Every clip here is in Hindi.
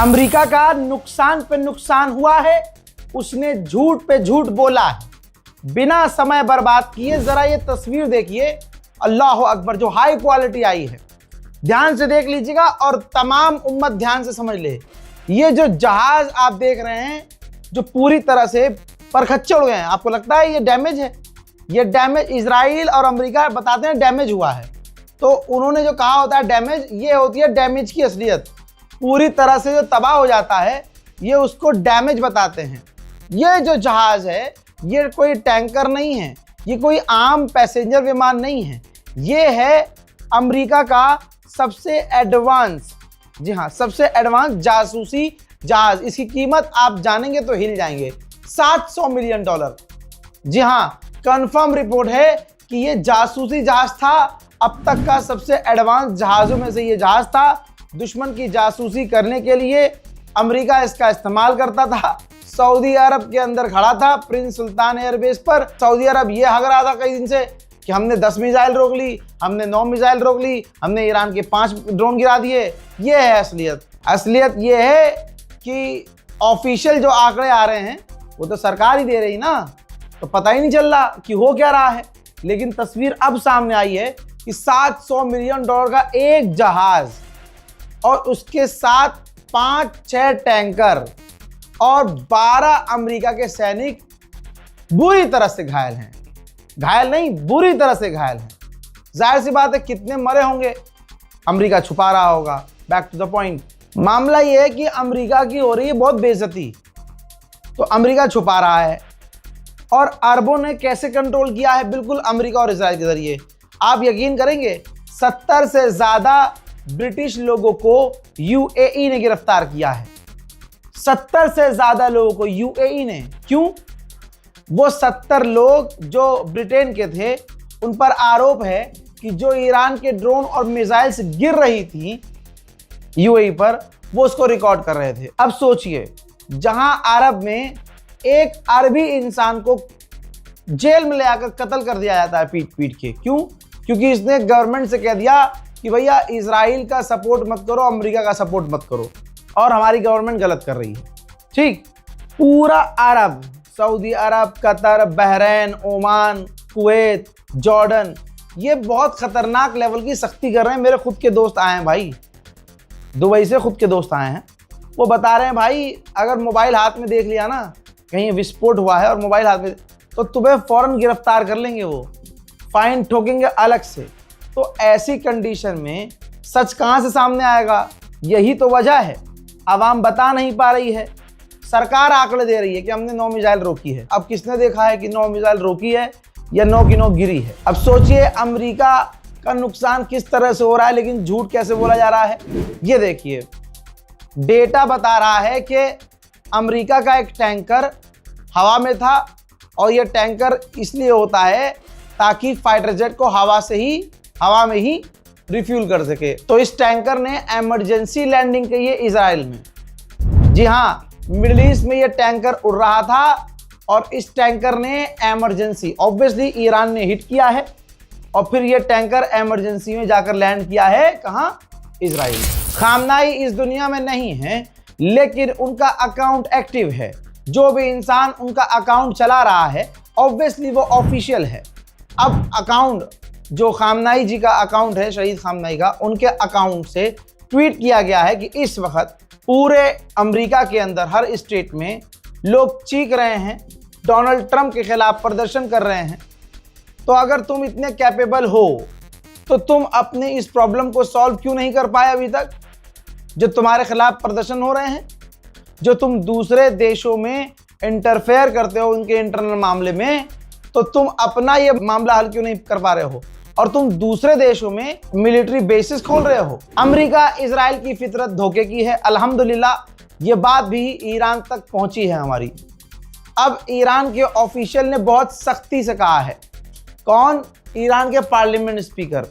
अमेरिका का नुकसान पे नुकसान हुआ है, उसने झूठ पे झूठ बोला है। बिना समय बर्बाद किए जरा ये तस्वीर देखिए, अल्लाह अकबर, जो हाई क्वालिटी आई है, ध्यान से देख लीजिएगा और तमाम उम्मत ध्यान से समझ ले। ये जो जहाज आप देख रहे हैं जो पूरी तरह से परखच्चे उड़ गए हैं, आपको लगता है ये डैमेज है? ये डैमेज इजराइल और अमेरिका बताते हैं डैमेज हुआ है, तो उन्होंने जो कहा होता है डैमेज, ये होती है डैमेज की असलियत। पूरी तरह से जो तबाह हो जाता है ये उसको डैमेज बताते हैं। ये जो जहाज है ये कोई टैंकर नहीं है, ये कोई आम पैसेंजर विमान नहीं है, ये है अमेरिका का सबसे एडवांस, जी हाँ, सबसे एडवांस जासूसी जहाज। इसकी कीमत आप जानेंगे तो हिल जाएंगे, $700 मिलियन। जी हाँ, कंफर्म रिपोर्ट है कि ये जासूसी जहाज था, अब तक का सबसे एडवांस जहाजों में से ये जहाज था। दुश्मन की जासूसी करने के लिए अमेरिका इसका इस्तेमाल करता था। सऊदी अरब के अंदर खड़ा था प्रिंस सुल्तान एयरबेस पर। सऊदी अरब ये हग रहा था कई दिन से कि हमने 10 मिसाइल रोक ली, हमने 9 मिसाइल रोक ली, हमने ईरान के 5 ड्रोन गिरा दिए। ये है असलियत। असलियत ये है कि ऑफिशियल जो आंकड़े आ रहे हैं वो तो सरकार ही दे रही ना, तो पता ही नहीं चल रहा कि हो क्या रहा है। लेकिन तस्वीर अब सामने आई है कि $700 मिलियन का एक जहाज और उसके साथ 5-6 टैंकर और 12 अमेरिका के सैनिक बुरी तरह से घायल हैं। घायल नहीं, बुरी तरह से घायल हैं। जाहिर सी बात है कितने मरे होंगे, अमेरिका छुपा रहा होगा। बैक टू द पॉइंट, मामला यह है कि अमेरिका की हो रही है बहुत बेइज्जती, तो अमेरिका छुपा रहा है। और अरबों ने कैसे कंट्रोल किया है? बिल्कुल अमेरिका और इजराइल के जरिए। आप यकीन करेंगे 70 से ज्यादा ब्रिटिश लोगों को यूएई ने गिरफ्तार किया है। 70 से ज्यादा लोगों को यूएई ने। क्यों? वो 70 लोग जो ब्रिटेन के थे, उन पर आरोप है कि जो ईरान के ड्रोन और मिसाइल्स गिर रही थी यूएई पर, वो उसको रिकॉर्ड कर रहे थे। अब सोचिए, जहां अरब में एक अरबी इंसान को जेल में ले आकर कत्ल कर दिया जाता है पीट पीट के। क्यों? क्योंकि इसने गवर्नमेंट से कह दिया कि भैया इजराइल का सपोर्ट मत करो, अमेरिका का सपोर्ट मत करो, और हमारी गवर्नमेंट गलत कर रही है। ठीक, पूरा Arab, Saudi Arab, Qatar, Bahrain, Oman, Kuwait, Jordan, ये बहुत खतरनाक लेवल की सख्ती कर रहे हैं। मेरे खुद के दोस्त आए हैं भाई, दुबई से खुद के दोस्त आए हैं। वो बता रहे हैं भाई अगर मोबाइल हाथ में देख लिया ना, कहीं विस्फोट हुआ है और मोबाइल हाथ में, तो तुम्हें फौरन गिरफ्तार कर लेंगे, वो फाइन ठोकेंगे अलग से। तो ऐसी कंडीशन में सच कहां से सामने आएगा? यही तो वजह है, आवाम बता नहीं पा रही है। सरकार आंकड़े दे रही है कि हमने 9 मिसाइल रोकी है। अब किसने देखा है कि 9 मिसाइल रोकी है या 9 की 9 गिरी है? अब सोचिए अमेरिका का नुकसान किस तरह से हो रहा है, लेकिन झूठ कैसे बोला जा रहा है। ये देखिए, डेटा बता रहा है कि अमेरिका का एक टैंकर हवा में था, और यह टैंकर इसलिए होता है ताकि फाइटर जेट को हवा में ही रिफ्यूल कर सके। तो इस टैंकर ने इमरजेंसी लैंडिंग की है इजराइल में। जी हाँ, मिडिल ईस्ट में यह टैंकर उड़ रहा था और इस टैंकर ने इमरजेंसी, ऑब्वियसली ईरान ने हिट किया है, और फिर यह टैंकर इमरजेंसी में जाकर लैंड किया है। कहाँ? इजराइल। खामनाई इस दुनिया में नहीं है, लेकिन उनका अकाउंट एक्टिव है। जो भी इंसान उनका अकाउंट चला रहा है, ऑब्वियसली वो ऑफिशियल है। अब अकाउंट जो खामनाई जी का अकाउंट है, शहीद खामनाई का, उनके अकाउंट से ट्वीट किया गया है कि इस वक्त पूरे अमेरिका के अंदर हर स्टेट में लोग चीख रहे हैं, डोनाल्ड ट्रंप के खिलाफ प्रदर्शन कर रहे हैं। तो अगर तुम इतने कैपेबल हो तो तुम अपने इस प्रॉब्लम को सॉल्व क्यों नहीं कर पाए अभी तक? जो तुम्हारे खिलाफ प्रदर्शन हो रहे हैं, जो तुम दूसरे देशों में इंटरफेयर करते हो उनके इंटरनल मामले में, तो तुम अपना ये मामला हल क्यों नहीं कर पा रहे हो? और तुम दूसरे देशों में मिलिट्री बेसिस खोल रहे हो। अमेरिका इजराइल की फितरत धोखे की है। अल्हम्दुलिल्लाह ये बात भी ईरान तक पहुंची है हमारी। अब ईरान के ऑफिशियल ने बहुत सख्ती से कहा है। कौन? ईरान के पार्लियामेंट स्पीकर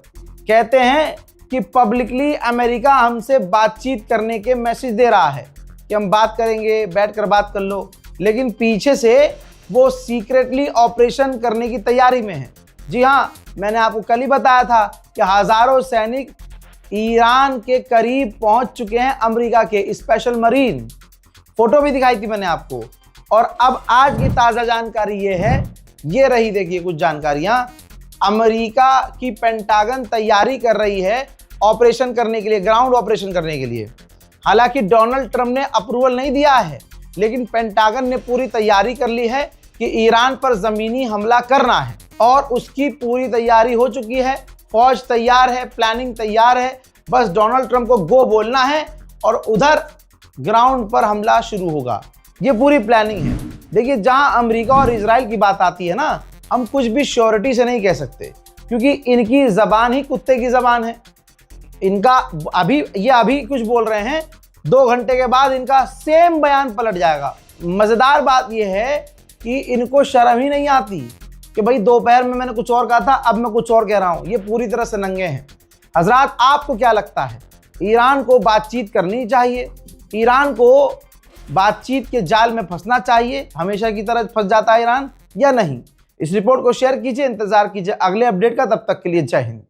कहते हैं कि पब्लिकली अमेरिका हमसे बातचीत करने के मैसेज दे रहा है कि हम बात करेंगे, बैठकर बात कर लो, लेकिन पीछे से वो सीक्रेटली ऑपरेशन करने की तैयारी में है। जी हाँ, मैंने आपको कल ही बताया था कि हजारों सैनिक ईरान के करीब पहुंच चुके हैं अमेरिका के स्पेशल मरीन। फोटो भी दिखाई थी मैंने आपको। और अब आज की ताजा जानकारी ये है, ये रही देखिए कुछ जानकारियां। अमेरिका की पेंटागन तैयारी कर रही है ऑपरेशन करने के लिए, ग्राउंड ऑपरेशन करने के लिए। हालांकि डोनाल्ड ट्रंप ने अप्रूवल नहीं दिया है, लेकिन पेंटागन ने पूरी तैयारी कर ली है कि ईरान पर जमीनी हमला करना है और उसकी पूरी तैयारी हो चुकी है। फौज तैयार है, प्लानिंग तैयार है, बस डोनाल्ड ट्रंप को गो बोलना है और उधर ग्राउंड पर हमला शुरू होगा। ये पूरी प्लानिंग है। देखिए, जहां अमेरिका और इजराइल की बात आती है ना, हम कुछ भी श्योरिटी से नहीं कह सकते, क्योंकि इनकी जबान ही कुत्ते की जबान है। इनका अभी कुछ बोल रहे हैं, 2 घंटे के बाद इनका सेम बयान पलट जाएगा। मजेदार बात यह है कि इनको शर्म ही नहीं आती कि भाई दोपहर में मैंने कुछ और कहा था, अब मैं कुछ और कह रहा हूं। ये पूरी तरह से नंगे हैं। हजरात, आपको क्या लगता है, ईरान को बातचीत करनी चाहिए? ईरान को बातचीत के जाल में फंसना चाहिए? हमेशा की तरह फंस जाता है ईरान या नहीं? इस रिपोर्ट को शेयर कीजिए, इंतजार कीजिए अगले अपडेट का। तब तक के लिए जय हिंद।